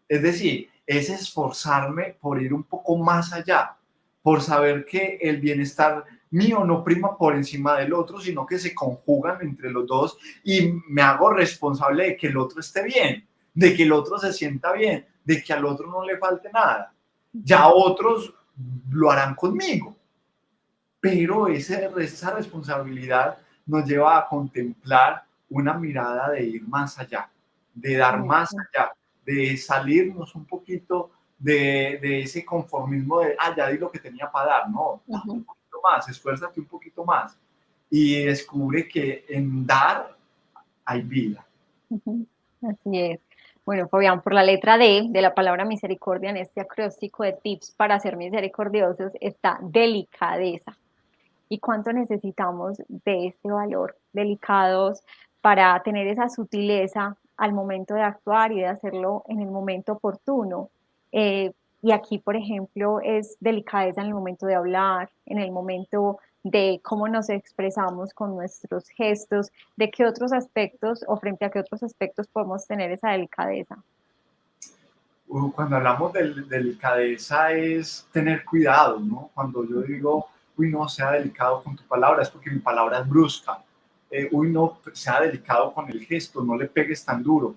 Es decir, es esforzarme por ir un poco más allá, por saber que el bienestar mío no prima por encima del otro, sino que se conjugan entre los dos y me hago responsable de que el otro esté bien, de que el otro se sienta bien, de que al otro no le falte nada. Ya otros lo harán conmigo, pero esa responsabilidad nos lleva a contemplar una mirada de ir más allá, de dar Muy más bien. allá, de salirnos un poquito de ese conformismo de, ya di lo que tenía para dar, no, dame un Ujú, poquito más, esfuérzate un poquito más y descubre que en dar hay vida. ujú. Así es. Bueno, Fabián, por la letra D de la palabra misericordia en este acróstico de tips para ser misericordiosos está delicadeza. ¿Y cuánto necesitamos de este valor? Delicados para tener esa sutileza al momento de actuar y de hacerlo en el momento oportuno. Eh, y aquí, por ejemplo, es delicadeza en el momento de hablar, en el momento de cómo nos expresamos con nuestros gestos, de qué otros aspectos o frente a qué otros aspectos podemos tener esa delicadeza. Cuando hablamos de delicadeza es tener cuidado, ¿no? Cuando yo digo, uy, no, sea delicado con tu palabra, es porque mi palabra es brusca. Uy, no, sea delicado con el gesto, no le pegues tan duro,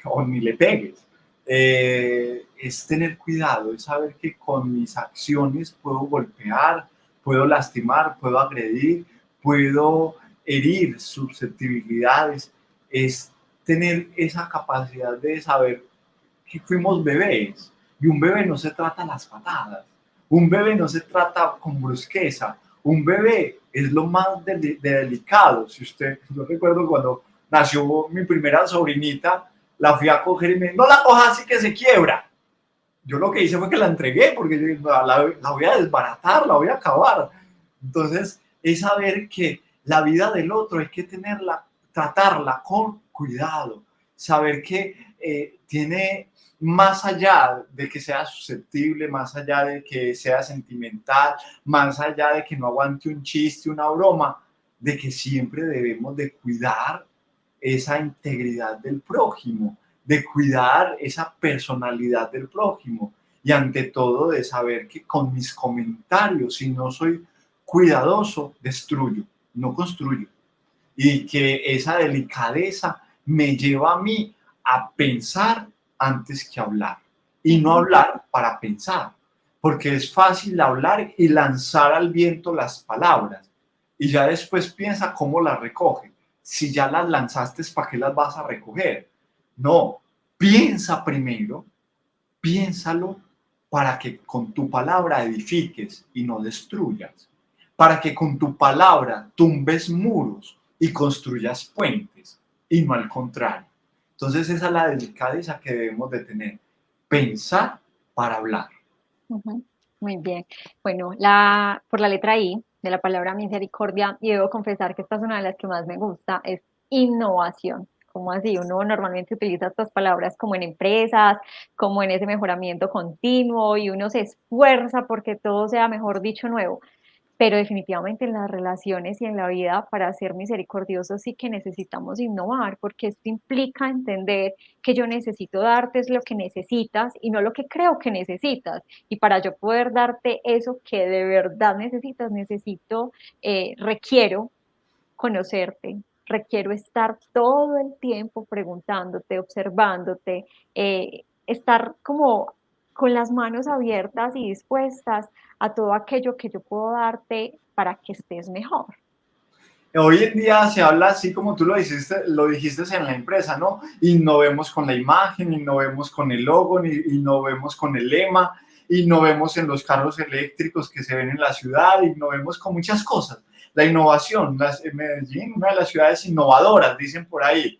o ni le pegues. Es tener cuidado, es saber que con mis acciones puedo golpear, puedo lastimar, puedo agredir, puedo herir susceptibilidades. Es tener esa capacidad de saber que fuimos bebés. Y un bebé no se trata a las patadas. Un bebé no se trata con brusqueza. Un bebé es lo más delicado. Si usted, yo recuerdo cuando nació mi primera sobrinita, la fui a coger y me dijo, no la cojas así que se quiebra. Yo lo que hice fue que la entregué porque yo, la voy a desbaratar, la voy a acabar. Entonces, es saber que la vida del otro hay que tenerla, tratarla con cuidado, saber que tiene más allá de que sea susceptible, más allá de que sea sentimental, más allá de que no aguante un chiste, una broma, de que siempre debemos de cuidar esa integridad del prójimo, de cuidar esa personalidad del prójimo y ante todo de saber que con mis comentarios, si no soy cuidadoso, destruyo, no construyo. Y que esa delicadeza me lleva a mí a pensar antes que hablar y no Ujú, hablar para pensar, porque es fácil hablar y lanzar al viento las palabras y ya después piensa cómo las recoge. Si ya las lanzaste, ¿para qué las vas a recoger? No, piensa primero, piénsalo para que con tu palabra edifiques y no destruyas, para que con tu palabra tumbes muros y construyas puentes y no al contrario. Entonces esa es la delicadeza que debemos de tener, pensar para hablar. ujú. Muy bien. Bueno, por la letra I de la palabra misericordia, y debo confesar que esta es una de las que más me gusta, es innovación. ¿Cómo así? Uno normalmente utiliza estas palabras como en empresas, como en ese mejoramiento continuo, y uno se esfuerza porque todo sea, mejor dicho, nuevo. Pero definitivamente en las relaciones y en la vida, para ser misericordiosos, sí que necesitamos innovar, porque esto implica entender que yo necesito darte es lo que necesitas y no lo que creo que necesitas. Y para yo poder darte eso que de verdad necesitas, requiero conocerte, requiero estar todo el tiempo preguntándote, observándote, estar como con las manos abiertas y dispuestas a todo aquello que yo puedo darte para que estés mejor. Hoy en día se habla así como tú lo dijiste en la empresa, ¿no? Innovemos con la imagen, innovemos con el logo, innovemos con el lema, innovemos en los carros eléctricos que se ven en la ciudad, innovemos con muchas cosas. La innovación, Medellín, una de las ciudades innovadoras, dicen por ahí.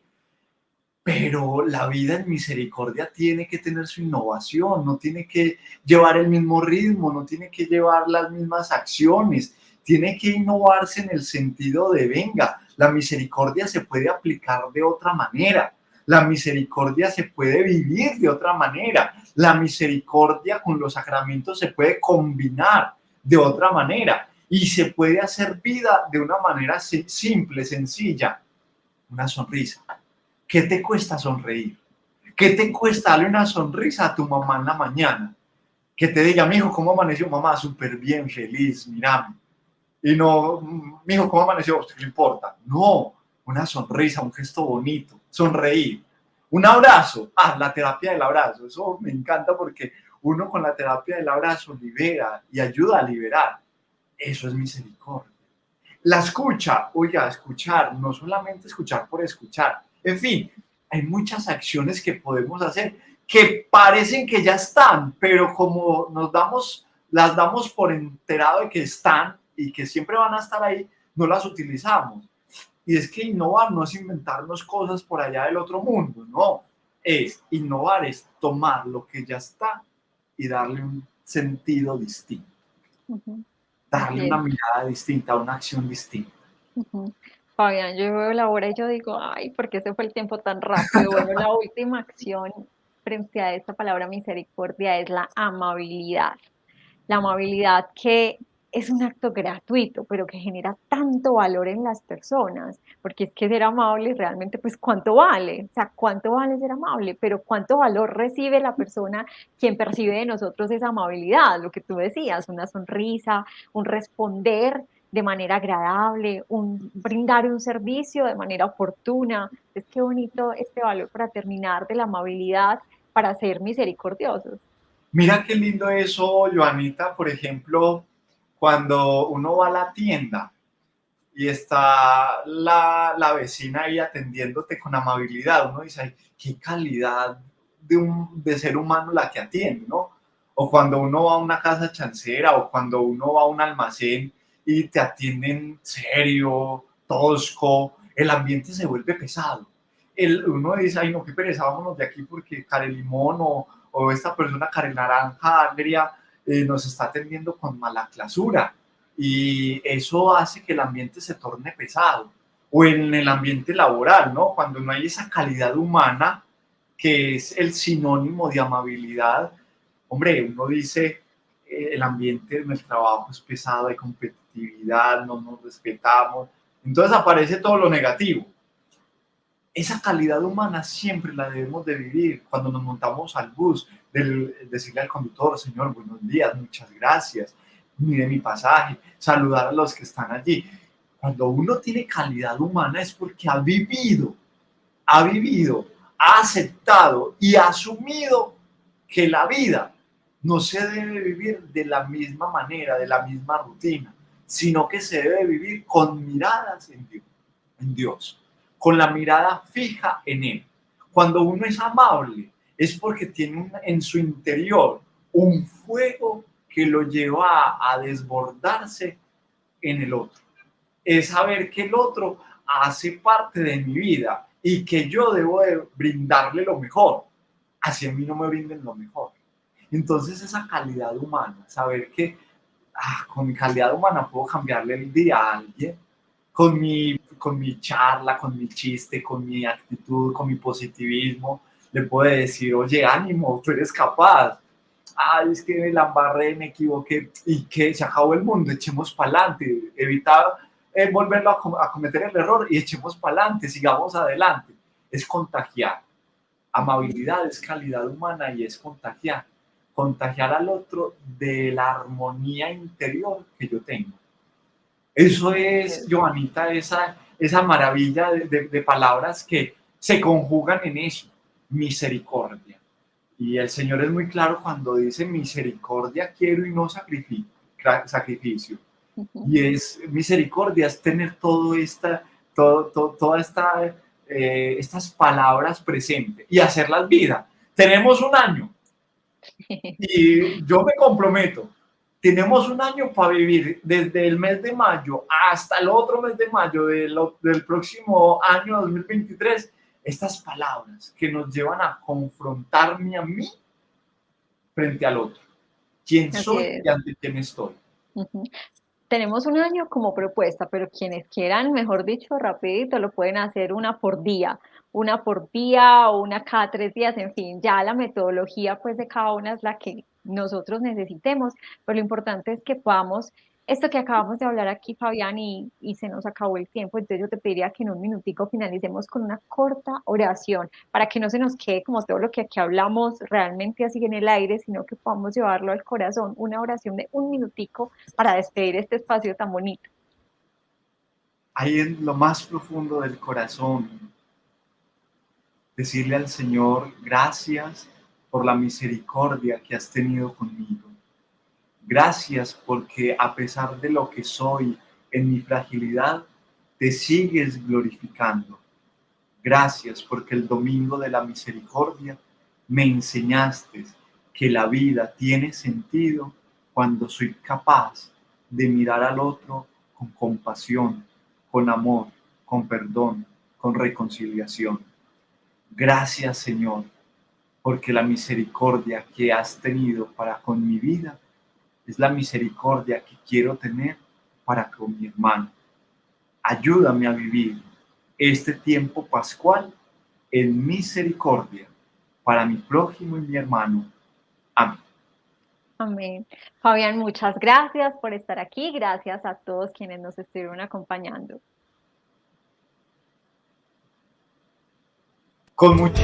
Pero la vida en misericordia tiene que tener su innovación, no tiene que llevar el mismo ritmo, no tiene que llevar las mismas acciones, tiene que innovarse en el sentido de, venga, la misericordia se puede aplicar de otra manera, la misericordia se puede vivir de otra manera, la misericordia con los sacramentos se puede combinar de otra manera y se puede hacer vida de una manera simple, sencilla, una sonrisa. ¿Qué te cuesta sonreír? ¿Qué te cuesta darle una sonrisa a tu mamá en la mañana? Que te diga, mijo, ¿cómo amaneció? Mamá, súper bien, feliz, mírame. Y no, mijo, ¿cómo amaneció? ¿Qué le importa? No, una sonrisa, un gesto bonito, sonreír. Un abrazo, la terapia del abrazo, eso me encanta porque uno con la terapia del abrazo libera y ayuda a liberar. Eso es misericordia. La escucha, oiga, escuchar, no solamente escuchar por escuchar. En fin, hay muchas acciones que podemos hacer que parecen que ya están, pero como las damos por enterado de que están y que siempre van a estar ahí, no las utilizamos. Y es que innovar no es inventarnos cosas por allá del otro mundo, no. Innovar es tomar lo que ya está y darle un sentido distinto, Ujú. darle Así una es. mirada distinta, una acción distinta. Ujú. Fabián, yo veo la hora y yo digo, ay, ¿por qué se fue el tiempo tan rápido? Bueno, la última acción frente a esta palabra misericordia es la amabilidad. La amabilidad que es un acto gratuito, pero que genera tanto valor en las personas, porque es que ser amable realmente, pues, ¿cuánto vale? O sea, ¿cuánto vale ser amable? Pero ¿cuánto valor recibe la persona quien percibe de nosotros esa amabilidad? Lo que tú decías, una sonrisa, un responder de manera agradable, un brindar un servicio de manera oportuna. Es que bonito este valor para terminar de la amabilidad, para ser misericordiosos. Mira qué lindo eso, Joanita, por ejemplo, cuando uno va a la tienda y está la vecina ahí atendiéndote con amabilidad, uno dice, ay, qué calidad de ser humano la que atiende, ¿no? O cuando uno va a una casa chancera o cuando uno va a un almacén y te atienden serio, tosco, el ambiente se vuelve pesado. Uno dice, ay, no, qué pereza, vámonos de aquí porque care limón o esta persona care naranja agria nos está atendiendo con mala clasura y eso hace que el ambiente se torne pesado. O en el ambiente laboral, ¿no? Cuando no hay esa calidad humana que es el sinónimo de amabilidad, hombre, uno dice, el ambiente en el trabajo es pesado, hay competitividad, no nos respetamos, entonces aparece todo lo negativo. Esa calidad humana siempre la debemos de vivir cuando nos montamos al bus, decirle al conductor, señor, buenos días, muchas gracias, mire mi pasaje, saludar a los que están allí. Cuando uno tiene calidad humana es porque ha vivido, ha aceptado y ha asumido que la vida no se debe vivir de la misma manera, de la misma rutina, sino que se debe vivir con miradas en Dios, con la mirada fija en Él. Cuando uno es amable, es porque tiene en su interior un fuego que lo lleva a desbordarse en el otro. Es saber que el otro hace parte de mi vida y que yo debo de brindarle lo mejor, así a mí no me brinden lo mejor. Entonces esa calidad humana, saber que con mi calidad humana puedo cambiarle el día a alguien, con mi charla, con mi chiste, con mi actitud, con mi positivismo, le puedo decir, oye, ánimo, tú eres capaz. ay, es que la embarré, me equivoqué, y que se acabó el mundo, echemos para adelante, evitar volverlo a cometer el error y echemos para adelante, sigamos adelante. Es contagiar. Amabilidad es calidad humana y es contagiar. Contagiar al otro de la armonía interior que yo tengo. Eso es, Joanita, esa maravilla de palabras que se conjugan en eso. Misericordia. Y el Señor es muy claro cuando dice misericordia quiero y no sacrificio. Ujú. Y es misericordia, es tener toda esta, estas palabras presentes y hacerlas vida. Tenemos un año y yo me comprometo. Tenemos un año para vivir desde el mes de mayo hasta el otro mes de mayo del próximo año 2023. Estas palabras que nos llevan a confrontarme a mí frente al otro. ¿Quién Así soy es. y ante quién estoy? Ujú. Tenemos un año como propuesta, pero quienes quieran, mejor dicho, rapidito, lo pueden hacer una por día o una cada 3 días, en fin, ya la metodología pues de cada una es la que nosotros necesitemos, pero lo importante es que podamos, esto que acabamos de hablar aquí, Fabián, y se nos acabó el tiempo, entonces yo te pediría que en un minutico finalicemos con una corta oración para que no se nos quede como todo lo que aquí hablamos realmente así en el aire, sino que podamos llevarlo al corazón, una oración de un minutico para despedir este espacio tan bonito. Ahí en lo más profundo del corazón, decirle al Señor, gracias por la misericordia que has tenido conmigo. Gracias porque a pesar de lo que soy en mi fragilidad, te sigues glorificando. Gracias porque el domingo de la misericordia me enseñaste que la vida tiene sentido cuando soy capaz de mirar al otro con compasión, con amor, con perdón, con reconciliación. Gracias, Señor, porque la misericordia que has tenido para con mi vida es la misericordia que quiero tener para con mi hermano. Ayúdame a vivir este tiempo pascual en misericordia para mi prójimo y mi hermano. Amén. Amén. Fabián, muchas gracias por estar aquí. Gracias a todos quienes nos estuvieron acompañando. Con mucho